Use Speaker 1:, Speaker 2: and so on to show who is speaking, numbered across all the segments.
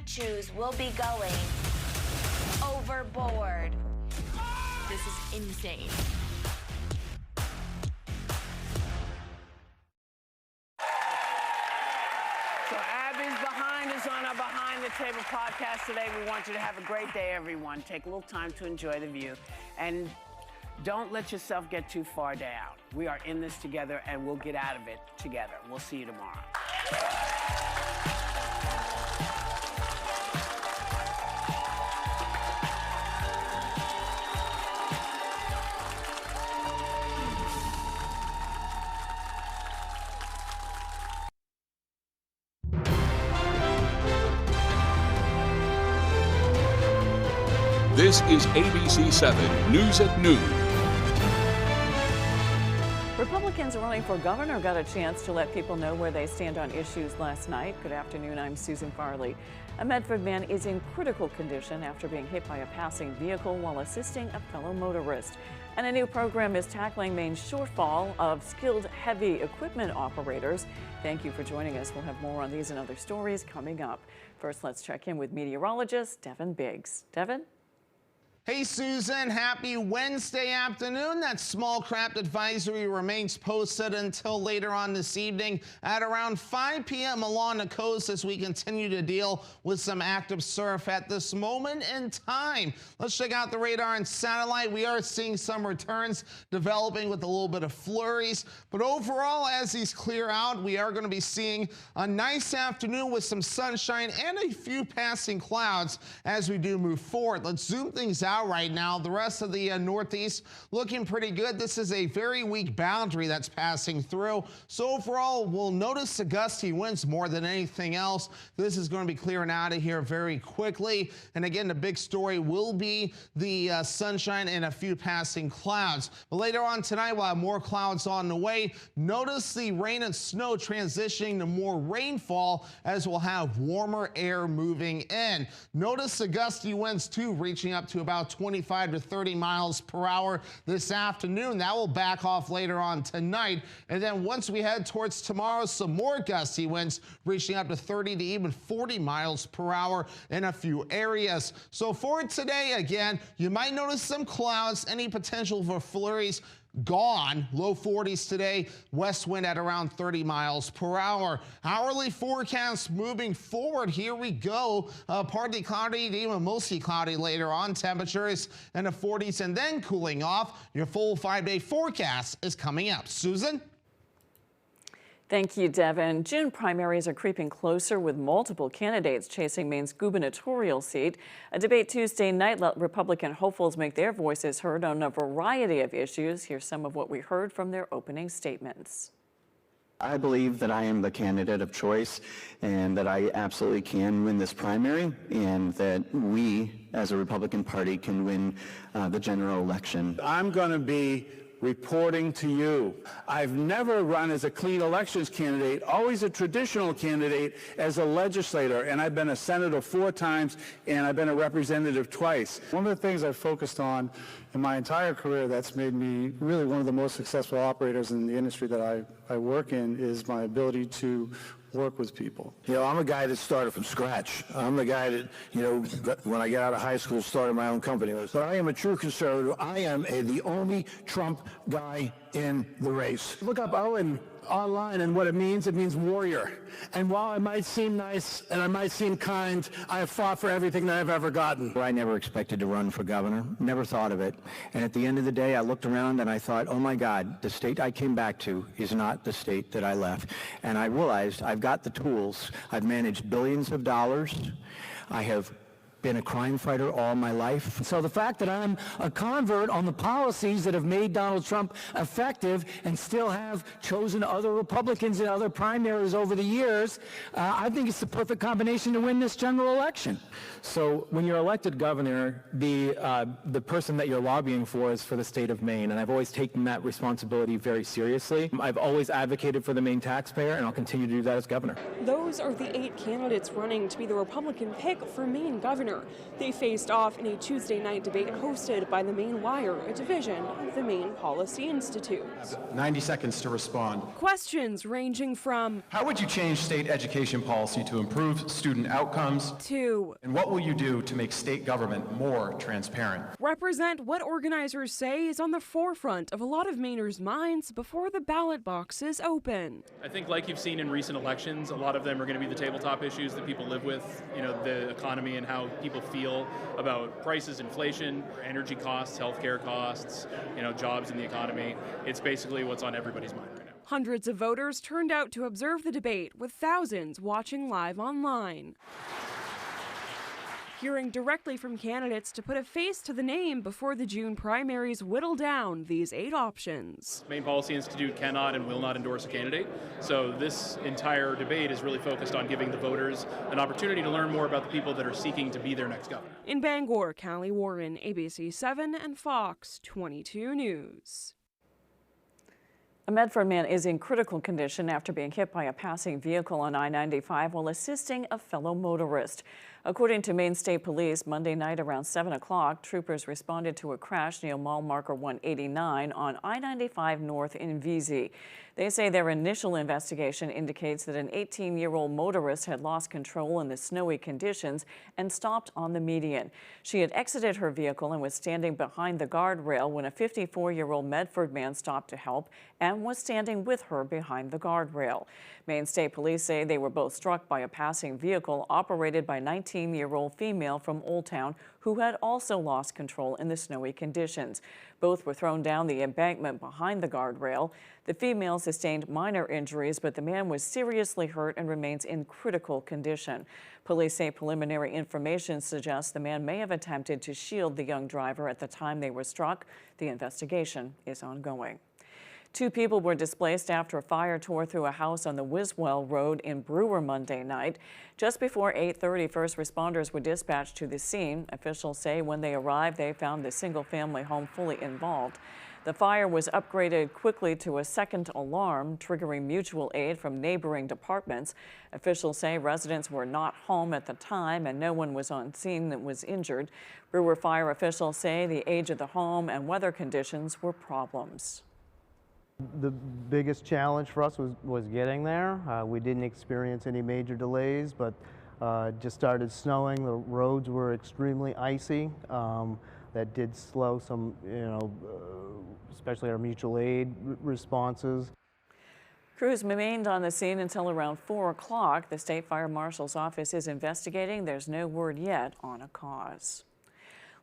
Speaker 1: choose will be going overboard.
Speaker 2: This is insane.
Speaker 3: So Abby's behind us on our Behind the Table podcast today. We want you to have a great day, everyone. Take a little time to enjoy the view. And don't let yourself get too far down. We are in this together, and we'll get out of it together. We'll see you tomorrow.
Speaker 4: This is ABC 7 News at Noon.
Speaker 5: Republicans running for governor got a chance to let people know where they stand on issues last night. Good afternoon, I'm Susan Farley. A Medford man is in critical condition after being hit by a passing vehicle while assisting a fellow motorist. And a new program is tackling Maine's shortfall of skilled heavy equipment operators. Thank you for joining us. We'll have more on these and other stories coming up. First, let's check in with meteorologist Devin Biggs. Devin?
Speaker 6: Hey, Susan, happy Wednesday afternoon. That small craft advisory remains posted until later on this evening at around 5 p.m. along the coast as we continue to deal with some active surf at this moment in time. Let's check out the radar and satellite. We are seeing some returns developing with a little bit of flurries, but overall, as these clear out, we are going to be seeing a nice afternoon with some sunshine and a few passing clouds as we do move forward. Let's zoom things out right now. The rest of the Northeast looking pretty good. This is a very weak boundary that's passing through. So overall, we'll notice the gusty winds more than anything else. This is going to be clearing out of here very quickly. And again, the big story will be the sunshine and a few passing clouds. But later on tonight, we'll have more clouds on the way. Notice the rain and snow transitioning to more rainfall as we'll have warmer air moving in. Notice the gusty winds too, reaching up to about 25 to 30 miles per hour this afternoon. That will back off later on tonight. And then once we head towards tomorrow, some more gusty winds reaching up to 30 to even 40 miles per hour in a few areas. So for today, again, you might notice some clouds, any potential for flurries gone. Low 40s today, west wind at around 30 miles per hour. Hourly forecast moving forward. Here we go. Partly cloudy to even mostly cloudy later on. Temperatures in the 40s and then cooling off. Your full 5-day forecast is coming up. Susan?
Speaker 5: Thank you, Devin. June primaries are creeping closer with multiple candidates chasing Maine's gubernatorial seat. A debate Tuesday night let Republican hopefuls make their voices heard on a variety of issues. Here's some of what we heard from their opening statements.
Speaker 7: I believe that I am the candidate of choice and that I absolutely can win this primary and that we, as a Republican Party, can win the general election.
Speaker 8: I'm going to be reporting to you. I've never run as a clean elections candidate, always a traditional candidate as a legislator, and I've been a senator 4 times and I've been a representative twice.
Speaker 9: One of the things I've focused on in my entire career that's made me really one of the most successful operators in the industry that I work in is my ability to work with people.
Speaker 10: You know, I'm a guy that started from scratch. I'm the guy that, you know, when I got out of high school, started my own company. But I am a true conservative. I am the only Trump guy in the race.
Speaker 11: Look up Owen online and what it means warrior. And while I might seem nice and I might seem kind, I have fought for everything that I've ever gotten.
Speaker 7: I never expected to run for governor, never thought of it. And at the end of the day, I looked around and I thought, oh my God, the state I came back to is not the state that I left. And I realized I've got the tools. I've managed billions of dollars. I have been a crime fighter all my life.
Speaker 11: So the fact that I'm a convert on the policies that have made Donald Trump effective and still have chosen other Republicans in other primaries over the years, I think it's the perfect combination to win this general election.
Speaker 12: So when you're elected governor, the person that you're lobbying for is for the state of Maine, and I've always taken that responsibility very seriously. I've always advocated for the Maine taxpayer, and I'll continue to do that as governor.
Speaker 13: Those are the 8 candidates running to be the Republican pick for Maine governor.
Speaker 1: governor. They faced off in a Tuesday night debate hosted by the Maine Wire, a division of the Maine Policy Institute.
Speaker 13: 90 seconds to respond.
Speaker 1: Questions ranging from,
Speaker 13: how would you change state education policy to improve student outcomes?
Speaker 1: To,
Speaker 13: and what will you do to make state government more transparent?
Speaker 1: represent what organizers say is on the forefront of a lot of Mainers' minds before the ballot boxes open.
Speaker 14: I think like you've seen in recent elections, a lot of them are going to be the tabletop issues that people live with, the economy and how people feel about prices, inflation, energy costs, healthcare costs, jobs in the economy. It's basically what's on everybody's mind right now.
Speaker 1: Hundreds of voters turned out to observe the debate, with thousands watching live online. Hearing directly from candidates to put a face to the name before the June primaries whittle down these 8 options.
Speaker 14: Maine Policy Institute cannot and will not endorse a candidate, so this entire debate is really focused on giving the voters an opportunity to learn more about the people that are seeking to be their next governor.
Speaker 1: In Bangor, Callie Warren, ABC 7 and Fox 22 News.
Speaker 5: A Medford man is in critical condition after being hit by a passing vehicle on I-95 while assisting a fellow motorist. According to Maine State Police, Monday night around 7 o'clock, troopers responded to a crash near mile marker 189 on I-95 North in WVII. They say their initial investigation indicates that an 18-year-old motorist had lost control in the snowy conditions and stopped on the median. She had exited her vehicle and was standing behind the guardrail when a 54-year-old Medford man stopped to help and was standing with her behind the guardrail. Maine State Police say they were both struck by a passing vehicle operated by 19-year-old female from Old Town who had also lost control in the snowy conditions. Both were thrown down the embankment behind the guardrail. The female sustained minor injuries, but the man was seriously hurt and remains in critical condition. Police say preliminary information suggests the man may have attempted to shield the young driver at the time they were struck. The investigation is ongoing. 2 people were displaced after a fire tore through a house on the Wiswell Road in Brewer Monday night. Just before 8:30, first responders were dispatched to the scene. Officials say when they arrived, they found the single-family home fully involved. The fire was upgraded quickly to a second alarm, triggering mutual aid from neighboring departments. Officials say residents were not home at the time and no one was on scene that was injured. Brewer fire officials say the age of the home and weather conditions were problems.
Speaker 15: The biggest challenge for us was getting there. We didn't experience any major delays, but it just started snowing. The roads were extremely icy. That did slow some, especially our mutual aid responses.
Speaker 5: Crews remained on the scene until around 4 o'clock. The State Fire Marshal's office is investigating. There's no word yet on a cause.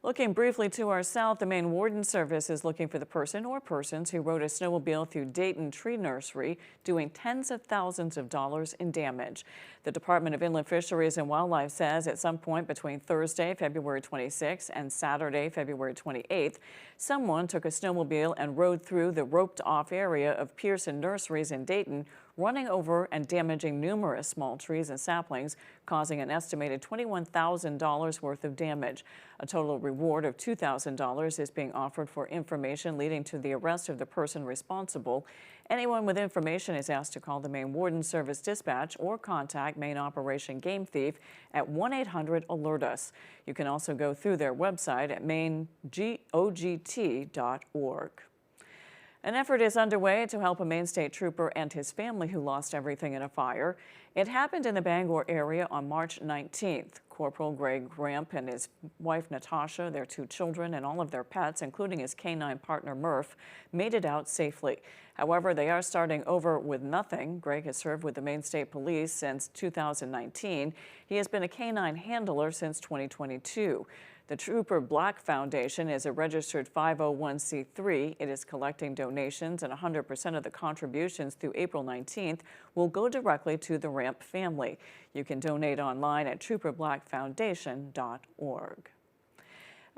Speaker 5: Looking briefly to our south, the Maine Warden Service is looking for the person or persons who rode a snowmobile through Dayton Tree Nursery, doing tens of thousands of dollars in damage. The Department of Inland Fisheries and Wildlife says at some point between Thursday, February 26th and Saturday, February 28th, someone took a snowmobile and rode through the roped-off area of Pearson Nurseries in Dayton, running over and damaging numerous small trees and saplings, causing an estimated $21,000 worth of damage. A total reward of $2,000 is being offered for information leading to the arrest of the person responsible. Anyone with information is asked to call the Maine Warden Service Dispatch or contact Maine Operation Game Thief at 1-800-ALERT-US. You can also go through their website at maineogt.org. An effort is underway to help a Maine State trooper and his family who lost everything in a fire. It happened in the Bangor area on March 19th. Corporal Greg Ramp and his wife Natasha, their 2 children, and all of their pets, including his canine partner Murph, made it out safely. However, they are starting over with nothing. Greg has served with the Maine State Police since 2019. He has been a canine handler since 2022. The Trooper Black Foundation is a registered 501c3. It is collecting donations, and 100% of the contributions through April 19th will go directly to the Ramp family. You can donate online at trooperblackfoundation.org.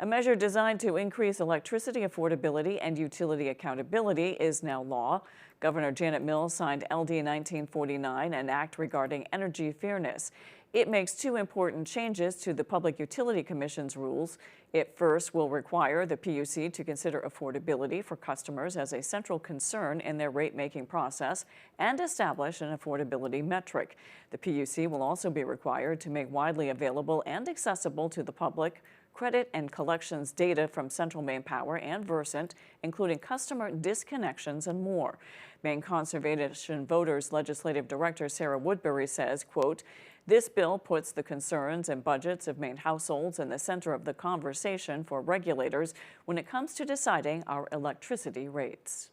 Speaker 5: A measure designed to increase electricity affordability and utility accountability is now law. Governor Janet Mills signed LD 1949, an act regarding energy fairness. It makes two important changes to the Public Utility Commission's rules. It first will require the PUC to consider affordability for customers as a central concern in their rate-making process and establish an affordability metric. The PUC will also be required to make widely available and accessible to the public credit and collections data from Central Maine Power and Versant, including customer disconnections and more. Maine Conservation Voters Legislative Director Sarah Woodbury says, quote, "This bill puts the concerns and budgets of Maine households in the center of the conversation for regulators when it comes to deciding our electricity rates."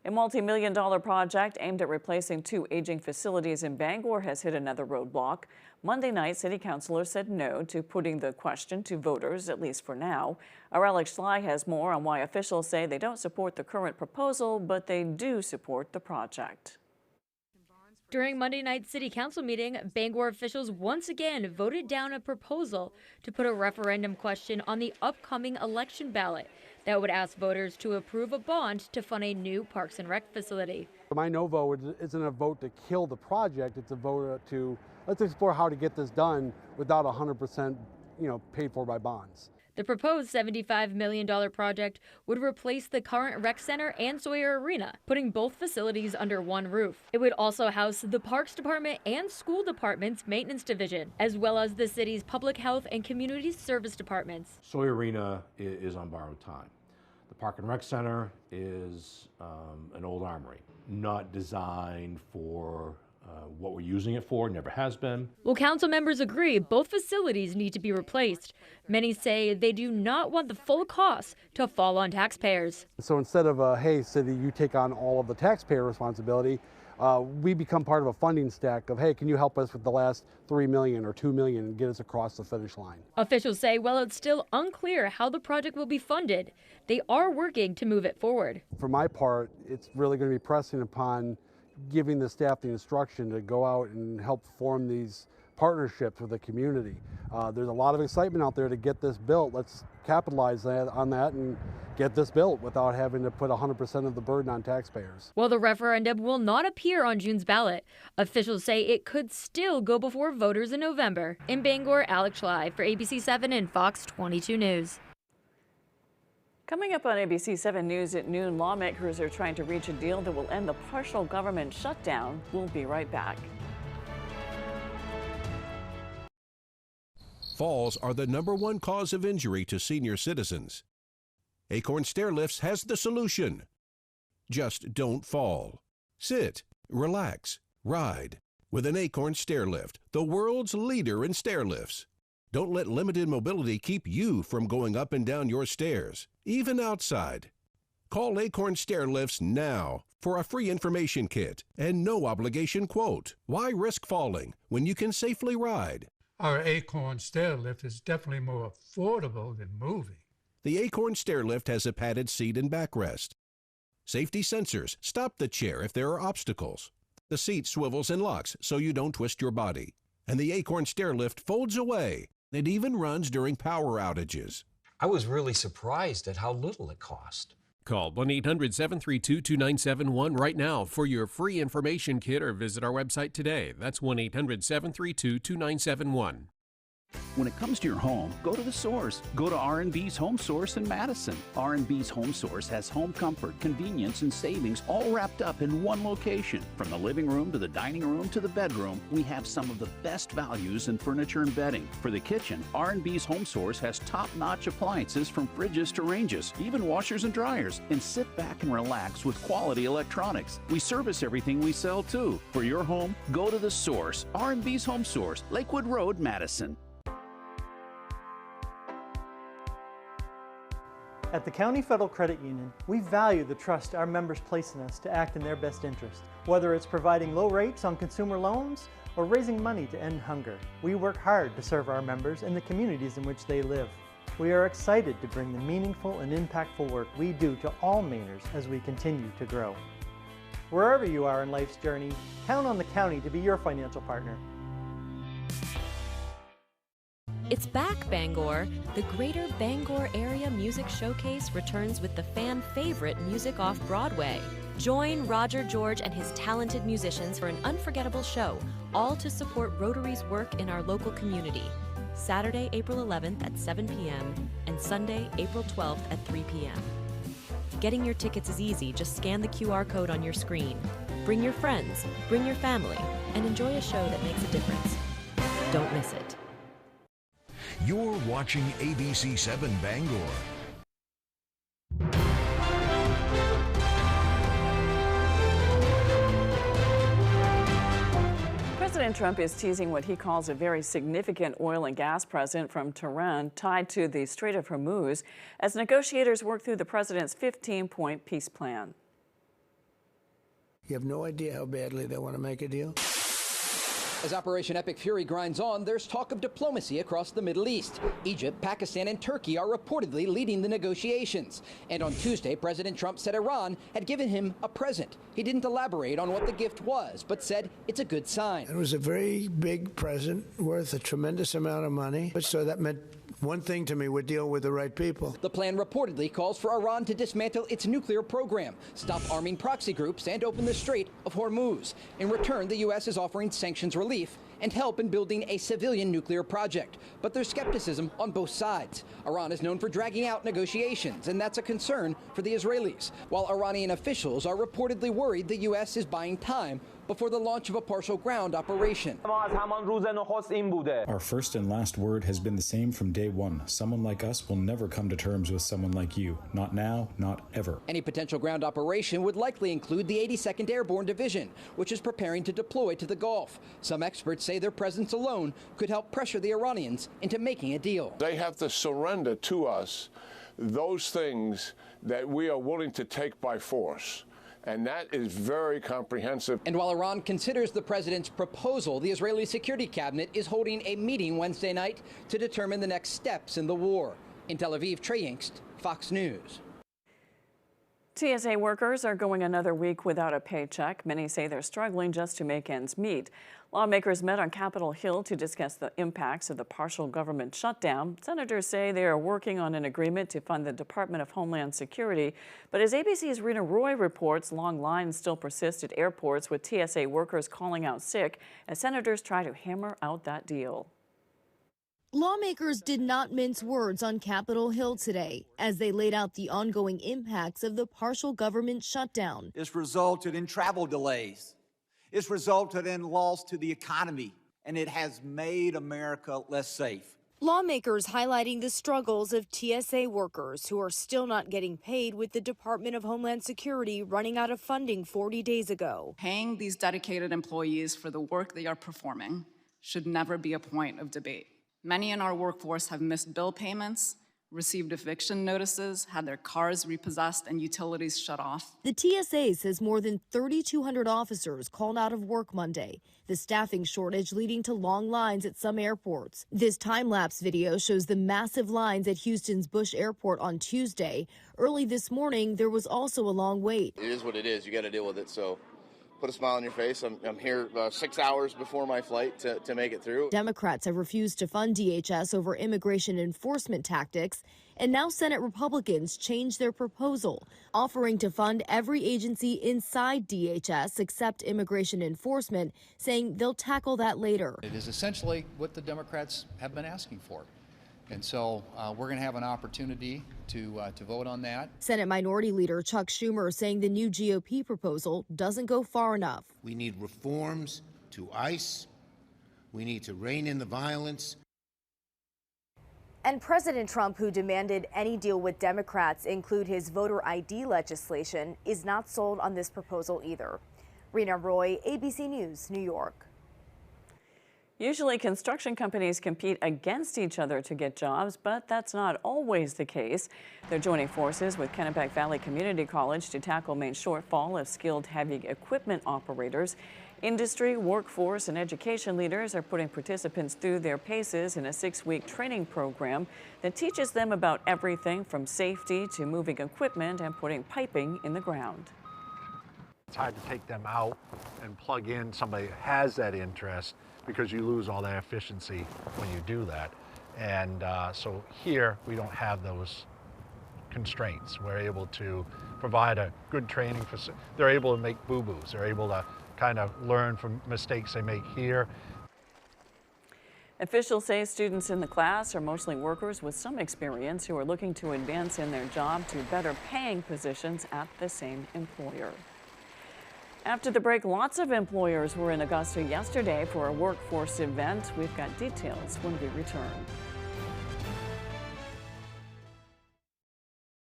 Speaker 5: A multi-million-dollar project aimed at replacing two aging facilities in Bangor has hit another roadblock. Monday night, city councilors said no to putting the question to voters, at least for now. Our Alex Schley has more on why officials say they don't support the current proposal, but they do support the project.
Speaker 16: During Monday night's city council meeting, Bangor officials once again voted down a proposal to put a referendum question on the upcoming election ballot that would ask voters to approve a bond to fund a new Parks and Rec facility.
Speaker 17: My no vote isn't a vote to kill the project, it's a vote to let's explore how to get this done without 100% paid for by bonds.
Speaker 16: The proposed $75 million project would replace the current rec center and Sawyer Arena, putting both facilities under one roof. It would also house the Parks Department and School Department's maintenance division, as well as the city's public health and community service departments.
Speaker 18: Sawyer Arena is on borrowed time. The Park and Rec Center is an old armory, not designed for what we're using it for, never has been.
Speaker 16: Well, council members agree both facilities need to be replaced. Many say they do not want the full cost to fall on taxpayers.
Speaker 17: So instead of, hey, city, you take on all of the taxpayer responsibility, we become part of a funding stack of, hey, can you help us with the last $3 million or $2 million and get us across the finish line?
Speaker 16: Officials say while it's still unclear how the project will be funded, they are working to move it forward.
Speaker 17: For my part, it's really going to be pressing upon giving the staff the instruction to go out and help form these partnerships with the community. There's a lot of excitement out there to get this built. Let's capitalize on that and get this built without having to put 100% of the burden on taxpayers.
Speaker 16: While the referendum will not appear on June's ballot, officials say it could still go before voters in November. In Bangor, Alex Schley for ABC 7 and Fox 22 News.
Speaker 5: Coming up on ABC 7 News at noon, lawmakers are trying to reach a deal that will end the partial government shutdown. We'll be right back.
Speaker 19: Falls are the #1 cause of injury to senior citizens. Acorn Stairlifts has the solution. Just don't fall. Sit, relax, ride with an Acorn Stairlift, the world's leader in stairlifts. Don't let limited mobility keep you from going up and down your stairs, even outside. Call Acorn Stairlifts now for a free information kit and no obligation quote. Why risk falling when you can safely ride?
Speaker 20: Our Acorn Stairlift is definitely more affordable than moving.
Speaker 19: The Acorn Stairlift has a padded seat and backrest. Safety sensors stop the chair if there are obstacles. The seat swivels and locks so you don't twist your body. And the Acorn Stairlift folds away. It even runs during power outages.
Speaker 21: I was really surprised at how little it cost.
Speaker 22: Call 1-800-732-2971 right now for your free information kit or visit our website today. That's 1-800-732-2971.
Speaker 23: When it comes to your home, go to the source. Go to R&B's Home Source in Madison. R&B's Home Source has home comfort, convenience, and savings all wrapped up in one location. From the living room to the dining room to the bedroom, we have some of the best values in furniture and bedding. For the kitchen, R&B's Home Source has top-notch appliances from fridges to ranges, even washers and dryers. And sit back and relax with quality electronics. We service everything we sell too. For your home, go to the source. R&B's Home Source, Lakewood Road, Madison.
Speaker 24: At the County Federal Credit Union, we value the trust our members place in us to act in their best interest. Whether it's providing low rates on consumer loans or raising money to end hunger, we work hard to serve our members and the communities in which they live. We are excited to bring the meaningful and impactful work we do to all Mainers as we continue to grow. Wherever you are in life's journey, count on the county to be your financial partner.
Speaker 2: It's back, Bangor! The Greater Bangor Area Music Showcase returns with the fan favorite music off-Broadway. Join Roger George and his talented musicians for an unforgettable show, all to support Rotary's work in our local community. Saturday, April 11th at 7 p.m. and Sunday, April 12th at 3 p.m. Getting your tickets is easy. Just scan the QR code on your screen. Bring your friends, bring your family, and enjoy a show that makes a difference. Don't miss it.
Speaker 3: You're watching ABC 7 Bangor.
Speaker 5: President Trump is teasing what he calls a very significant oil and gas present from Tehran tied to the Strait of Hormuz as negotiators work through the president's 15-point peace plan.
Speaker 10: You have no idea how badly they want to make a deal?
Speaker 4: As Operation Epic Fury grinds on, there's talk of diplomacy across the Middle East. Egypt, Pakistan, and Turkey are reportedly leading the negotiations. And on Tuesday, President Trump said Iran had given him a present. He didn't elaborate on what the gift was, but said it's a good sign.
Speaker 10: It was a very big present worth a tremendous amount of money. So that meant one thing to me: we're dealing with the right people.
Speaker 4: The plan reportedly calls for Iran to dismantle its nuclear program, stop arming proxy groups, and open the Strait of Hormuz. In return, the U.S. is offering sanctions relief and help in building a civilian nuclear project. But there's skepticism on both sides. Iran is known for dragging out negotiations, and that's a concern for the Israelis, while Iranian officials are reportedly worried the U.S. is buying time before the launch of a partial ground operation.
Speaker 6: Our first and last word has been the same from day one. Someone like us will never come to terms with someone like you. Not now, not ever.
Speaker 4: Any potential ground operation would likely include the 82nd Airborne Division, which is preparing to deploy to the Gulf. Some experts say their presence alone could help pressure the Iranians into making a deal.
Speaker 25: They have to surrender to us those things that we are willing to take by force. And that is very comprehensive.
Speaker 4: And while Iran considers the president's proposal, the Israeli Security Cabinet is holding a meeting Wednesday night to determine the next steps in the war. In Tel Aviv, Trey Yingst, Fox News.
Speaker 5: TSA workers are going another week without a paycheck. Many say they're struggling just to make ends meet. Lawmakers met on Capitol Hill to discuss the impacts of the partial government shutdown. Senators say they are working on an agreement to fund the Department of Homeland Security. But as ABC's Rena Roy reports, long lines still persist at airports with TSA workers calling out sick as senators try to hammer out that deal.
Speaker 26: Lawmakers did not mince words on Capitol Hill today as they laid out the ongoing impacts of the partial government shutdown.
Speaker 27: It's resulted in travel delays. It's resulted in loss to the economy, and it has made America less safe.
Speaker 26: Lawmakers highlighting the struggles of TSA workers who are still not getting paid with the Department of Homeland Security running out of funding 40 days ago.
Speaker 28: Paying these dedicated employees for the work they are performing should never be a point of debate. Many in our workforce have missed bill payments, received eviction notices, had their cars repossessed, and utilities shut off.
Speaker 26: The TSA says more than 3,200 officers called out of work Monday, the staffing shortage leading to long lines at some airports. This time-lapse video shows the massive lines at Houston's Bush Airport on Tuesday. Early this morning, there was also a long wait.
Speaker 29: It is what it is. You got to deal with it, so put a smile on your face. I'm here 6 hours before my flight to make it through.
Speaker 26: Democrats have refused to fund DHS over immigration enforcement tactics, and now Senate Republicans changed their proposal, offering to fund every agency inside DHS except immigration enforcement, saying they'll tackle that later.
Speaker 30: It is essentially what the Democrats have been asking for. And so we're going to have an opportunity to vote on that.
Speaker 26: Senate Minority Leader Chuck Schumer saying the new GOP proposal doesn't go far enough.
Speaker 31: We need reforms to ICE. We need to rein in the violence.
Speaker 26: And President Trump, who demanded any deal with Democrats include his voter ID legislation, is not sold on this proposal either. Rena Roy, ABC News, New York.
Speaker 5: Usually construction companies compete against each other to get jobs, but that's not always the case. They're joining forces with Kennebec Valley Community College to tackle Maine's shortfall of skilled heavy equipment operators. Industry, workforce, and education leaders are putting participants through their paces in a 6-week training program that teaches them about everything from safety to moving equipment and putting piping in the ground.
Speaker 32: It's hard to take them out and plug in somebody that has that interest, because you lose all that efficiency when you do that. And so here we don't have those constraints. We're able to provide a good training for, they're able to make boo-boos. They're able to kind of learn from mistakes they make here.
Speaker 5: Officials say students in the class are mostly workers with some experience who are looking to advance in their job to better paying positions at the same employer. After the break, lots of employers were in Augusta yesterday for a workforce event. We've got details when we return.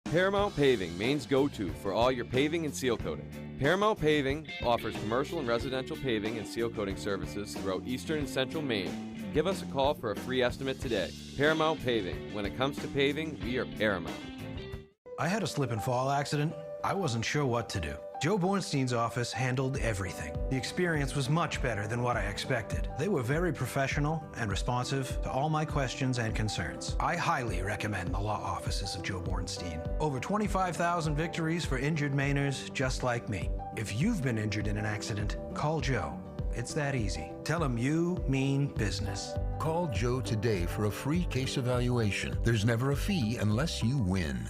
Speaker 1: Paramount Paving, Maine's go-to for all your paving and seal coating. Paramount Paving offers commercial and residential paving and seal coating services throughout eastern and central Maine. Give us a call for a free estimate today. Paramount Paving. When it comes to paving, we are Paramount.
Speaker 7: I had a slip and fall accident. I wasn't sure what to do. Joe Bornstein's office handled everything. The experience was much better than what I expected. They were very professional and responsive to all my questions and concerns. I highly recommend the law offices of Joe Bornstein. Over 25,000 victories for injured Mainers just like me. If you've been injured in an accident, call Joe. It's that easy. Tell him you mean business.
Speaker 3: Call Joe today for a free case evaluation. There's never a fee unless you win.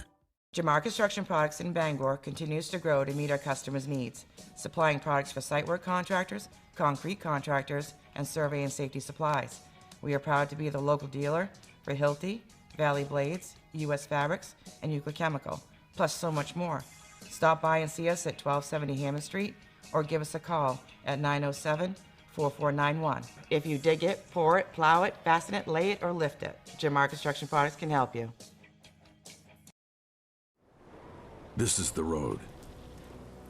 Speaker 8: Jamar Construction Products in Bangor continues to grow to meet our customers' needs, supplying products for site work contractors, concrete contractors, and survey and safety supplies. We are proud to be the local dealer for Hilti, Valley Blades, U.S. Fabrics, and Euclid Chemical, plus so much more. Stop by and see us at 1270 Hammond Street, or give us a call at 907-4491. If you dig it, pour it, plow it, fasten it, lay it, or lift it, Jamar Construction Products can help you.
Speaker 9: This is the road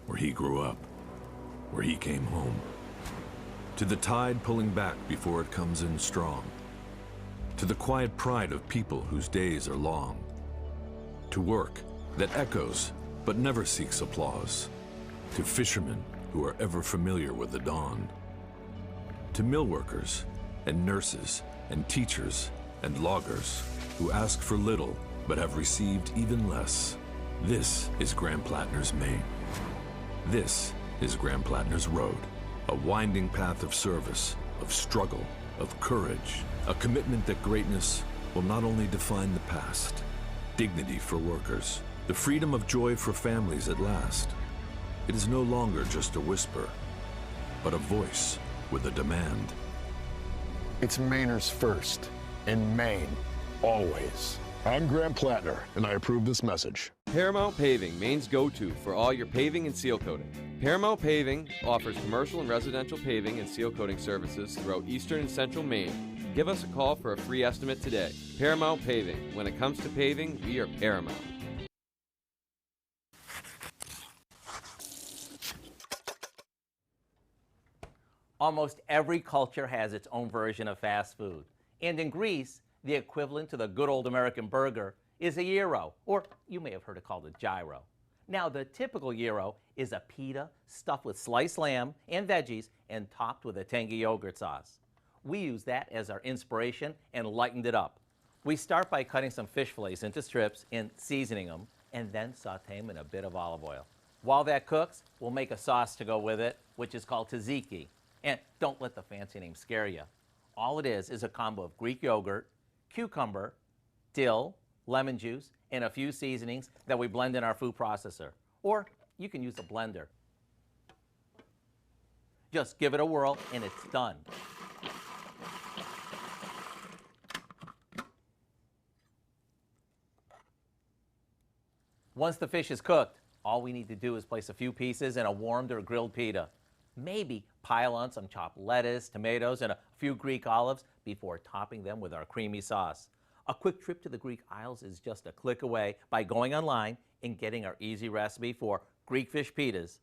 Speaker 9: where he grew up, where he came home. To the tide pulling back before it comes in strong. To the quiet pride of people whose days are long. To work that echoes but never seeks applause. To fishermen who are ever familiar with the dawn. To mill workers and nurses and teachers and loggers who ask for little but have received even less. This is Grand Plattner's Maine. This is Grand Plattner's Road, a winding path of service, of struggle, of courage, a commitment that greatness will not only define the past, dignity for workers, the freedom of joy for families at last. It is no longer just a whisper, but a voice with a demand.
Speaker 11: It's Mainers first, in Maine, always. I'm Graham Plattner, and I approve this message.
Speaker 1: Paramount Paving, Maine's go-to for all your paving and seal coating. Paramount Paving offers commercial and residential paving and seal coating services throughout eastern and central Maine. Give us a call for a free estimate today. Paramount Paving. When it comes to paving, we are Paramount.
Speaker 12: Almost every culture has its own version of fast food. And in Greece, the equivalent to the good old American burger is a gyro, or you may have heard it called a gyro. Now, the typical gyro is a pita stuffed with sliced lamb and veggies and topped with a tangy yogurt sauce. We use that as our inspiration and lightened it up. We start by cutting some fish fillets into strips and seasoning them, and then saute them in a bit of olive oil. While that cooks, we'll make a sauce to go with it, which is called tzatziki. And don't let the fancy name scare you. All it is a combo of Greek yogurt, cucumber, dill, lemon juice, and a few seasonings that we blend in our food processor. Or you can use a blender. Just give it a whirl and it's done. Once the fish is cooked, all we need to do is place a few pieces in a warmed or grilled pita. Maybe pile on some chopped lettuce, tomatoes, and a few Greek olives before topping them with our creamy sauce. A quick trip to the Greek Isles is just a click away by going online and getting our easy recipe for Greek fish pitas.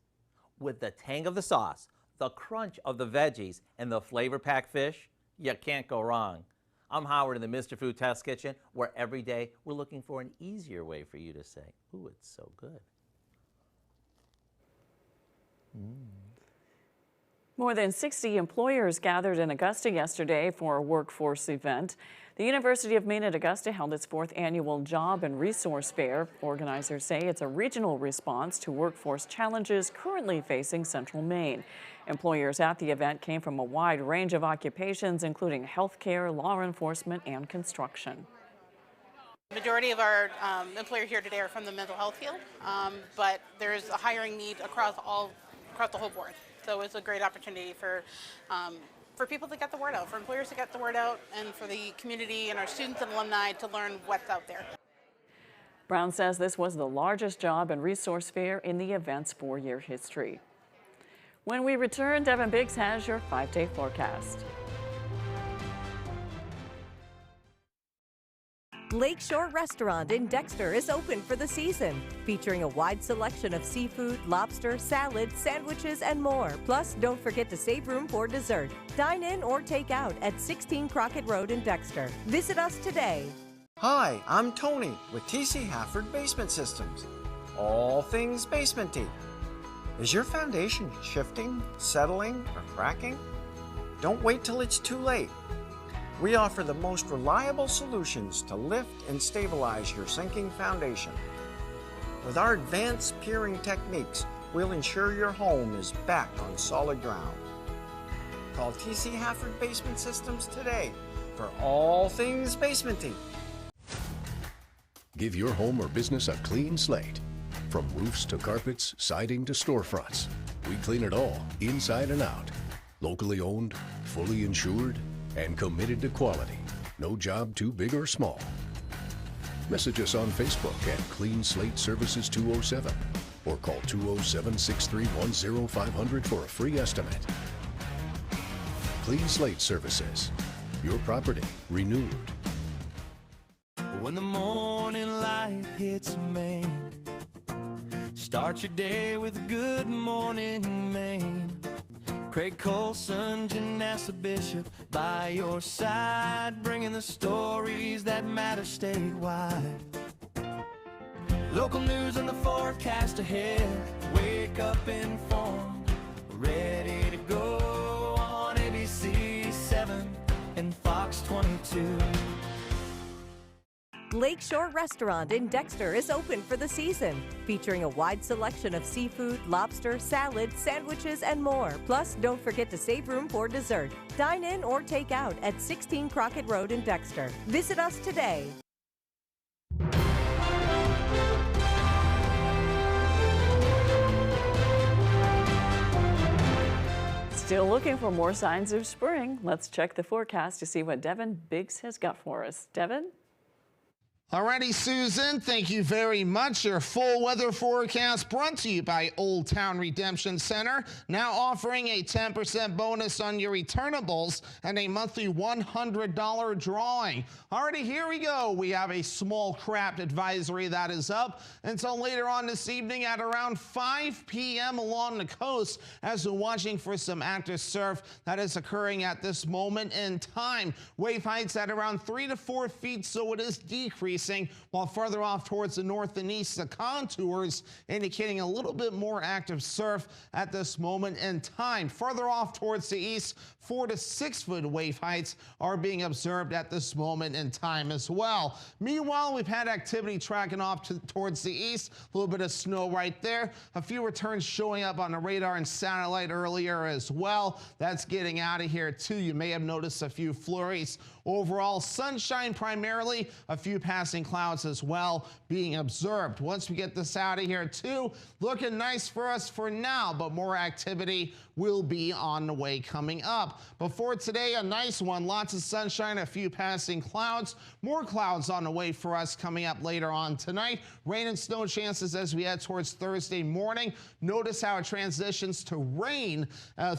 Speaker 12: With the tang of the sauce, the crunch of the veggies, and the flavor-packed fish, you can't go wrong. I'm Howard in the Mr. Food Test Kitchen, where every day we're looking for an easier way for you to say, ooh, it's so good.
Speaker 5: More than 60 employers gathered in Augusta yesterday for a workforce event. The University of Maine at Augusta held its 4th annual Job and Resource Fair. Organizers say it's a regional response to workforce challenges currently facing Central Maine. Employers at the event came from a wide range of occupations, including healthcare, law enforcement, and construction.
Speaker 13: The majority of our employers here today are from the mental health field, but there's a hiring need across the whole board. So it's a great opportunity for people to get the word out, for employers to get the word out, and for the community and our students and alumni to learn what's out there.
Speaker 5: Brown says this was the largest job and resource fair in the event's 4-year history. When we return, Devin Biggs has your 5-day forecast.
Speaker 14: Lakeshore Restaurant in Dexter is open for the season, featuring a wide selection of seafood, lobster, salads, sandwiches, and more. Plus, don't forget to save room for dessert. Dine in or take out at 16 Crockett Road in Dexter. Visit us today.
Speaker 15: Hi, I'm Tony with TC Hafford Basement Systems. All things basementy. Is your foundation shifting, settling, or cracking? Don't wait till it's too late. We offer the most reliable solutions to lift and stabilize your sinking foundation. With our advanced piering techniques, we'll ensure your home is back on solid ground. Call TC Hafford Basement Systems today for all things basementing.
Speaker 16: Give your home or business a clean slate. From roofs to carpets, siding to storefronts, we clean it all, inside and out. Locally owned, fully insured, and committed to quality. No job too big or small. Message us on Facebook at Clean Slate Services 207 or call 207-631-0500 for a free estimate. Clean Slate Services. Your property renewed.
Speaker 17: When the morning light hits Maine, start your day with a good morning, Maine. Craig Colson, Janessa Bishop, by your side, bringing the stories that matter statewide. Local news and the forecast ahead. Wake up informed, ready to go on ABC 7 and Fox 22.
Speaker 14: Lakeshore Restaurant in Dexter is open for the season, featuring a wide selection of seafood, lobster, salads, sandwiches, and more. Plus, don't forget to save room for dessert. Dine in or take out at 16 Crockett Road in Dexter. Visit us today.
Speaker 5: Still looking for more signs of spring. Let's check the forecast to see what Devin Biggs has got for us. Devin?
Speaker 18: Alrighty, Susan, thank you very much. Your full weather forecast brought to you by Old Town Redemption Center, now offering a 10% bonus on your returnables and a monthly $100 drawing. Alrighty, here we go. We have a small craft advisory that is up until later on this evening at around 5 p.m. along the coast, as we're watching for some active surf that is occurring at this moment in time. Wave heights at around 3 to 4 feet, so it is decreasing. While further off towards the north and east, the contours indicating a little bit more active surf at this moment in time. Further off towards the east, 4 to 6 foot wave heights are being observed at this moment in time as well. Meanwhile, we've had activity tracking off towards the east, a little bit of snow right there. A few returns showing up on the radar and satellite earlier as well. That's getting out of here too. You may have noticed a few flurries. Overall, sunshine primarily, a few passing clouds as well being observed. Once we get this out of here too, looking nice for us for now, but more activity will be on the way coming up. Before today, a nice one, lots of sunshine, a few passing clouds, more clouds on the way for us coming up later on tonight. Rain and snow chances as we head towards Thursday morning. Notice how it transitions to rain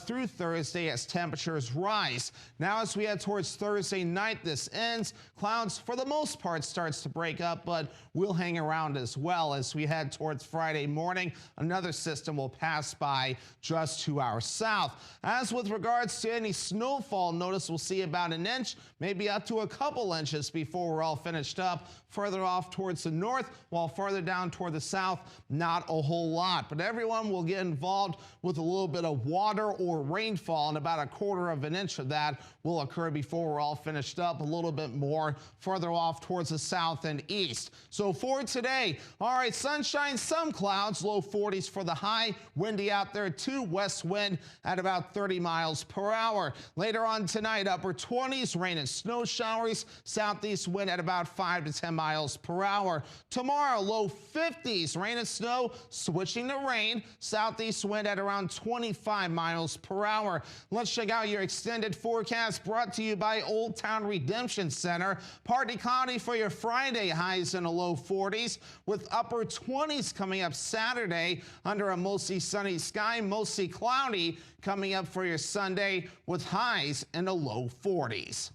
Speaker 18: through Thursday as temperatures rise. Now as we head towards Thursday night, this ends. Clouds for the most part starts to break up, but will hang around as well as we head towards Friday morning. Another system will pass by just to our south. As with regards to any snowfall, notice we'll see about an inch, maybe up to a couple inches before we're all finished up. Further off towards the north, while farther down toward the south, not a whole lot. But everyone will get involved with a little bit of water or rainfall, and about 1/4 of an inch of that will occur before we're all finished finished up a little bit more further off towards the south and east. So for today, all right, sunshine, some clouds, low 40s for the high, windy out there too, west wind at about 30 miles per hour. Later on tonight, upper 20s, rain and snow showers, southeast wind at about 5 to 10 miles per hour. Tomorrow, low 50s, rain and snow, switching to rain, southeast wind at around 25 miles per hour. Let's check out your extended forecast brought to you by Old Town Redemption Center. Partly cloudy for your Friday, highs in the low 40s, with upper 20s coming up Saturday under a mostly sunny sky, mostly cloudy coming up for your Sunday with highs in the low 40s.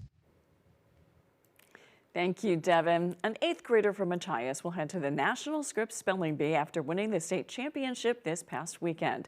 Speaker 5: Thank you, Devin. An 8th grader from Machias will head to the National Scripps Spelling Bee after winning the state championship this past weekend.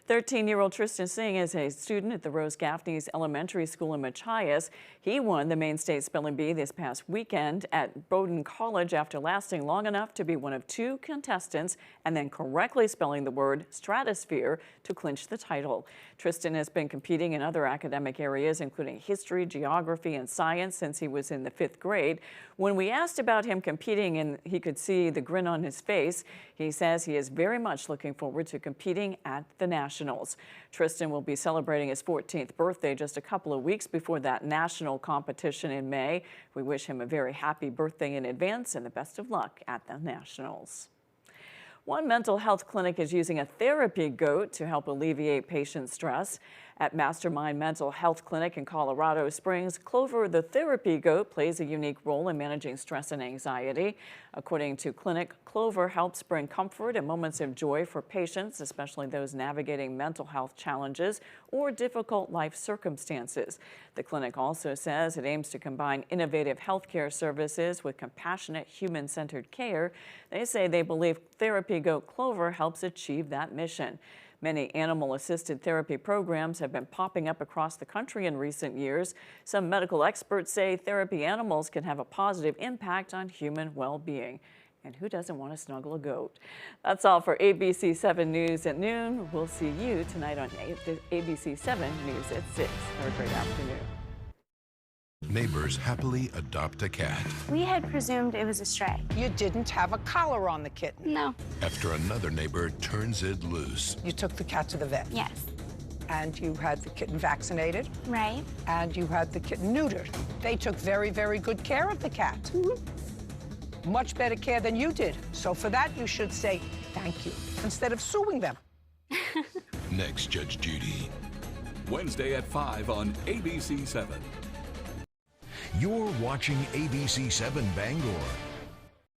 Speaker 5: 13-year-old Tristan Singh is a student at the Rose Gaffney's Elementary School in Machias. He won the Maine State Spelling Bee this past weekend at Bowdoin College after lasting long enough to be one of 2 contestants and then correctly spelling the word stratosphere to clinch the title. Tristan has been competing in other academic areas, including history, geography, and science since he was in the 5th grade. When we asked about him competing and he could see the grin on his face, he says he is very much looking forward to competing at the Nationals. Tristan will be celebrating his 14th birthday just a couple of weeks before that national competition in May. We wish him a very happy birthday in advance and the best of luck at the Nationals. One mental health clinic is using a therapy goat to help alleviate patient stress. At Mastermind Mental Health Clinic in Colorado Springs, Clover the therapy goat plays a unique role in managing stress and anxiety. According to Clinic, Clover helps bring comfort and moments of joy for patients, especially those navigating mental health challenges or difficult life circumstances. The clinic also says it aims to combine innovative healthcare services with compassionate, human-centered care. They say they believe therapy goat Clover helps achieve that mission. Many animal-assisted therapy programs have been popping up across the country in recent years. Some medical experts say therapy animals can have a positive impact on human well-being. And who doesn't want to snuggle a goat? That's all for ABC 7 News at noon. We'll see you tonight on ABC 7 News at 6. Have a great afternoon.
Speaker 3: Neighbors happily adopt a cat.
Speaker 2: We had presumed it was a stray.
Speaker 4: You didn't have a collar on the kitten.
Speaker 2: No.
Speaker 3: After another neighbor turns it loose.
Speaker 4: You took the cat to the vet.
Speaker 2: Yes.
Speaker 4: And you had the kitten vaccinated.
Speaker 2: Right.
Speaker 4: And you had the kitten neutered. They took very, very good care of the cat. Much better care than you did. So for that, you should say thank you instead of suing them.
Speaker 3: Next, Judge Judy.
Speaker 6: Wednesday at 5 on ABC 7.
Speaker 3: You're watching ABC 7 Bangor.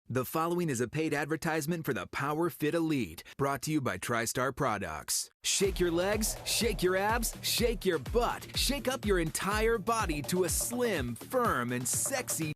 Speaker 10: The following is a paid advertisement for the Power Fit Elite, brought to you by TriStar Products. Shake your legs, shake your abs, shake your butt, shake up your entire body to a slim, firm, and sexy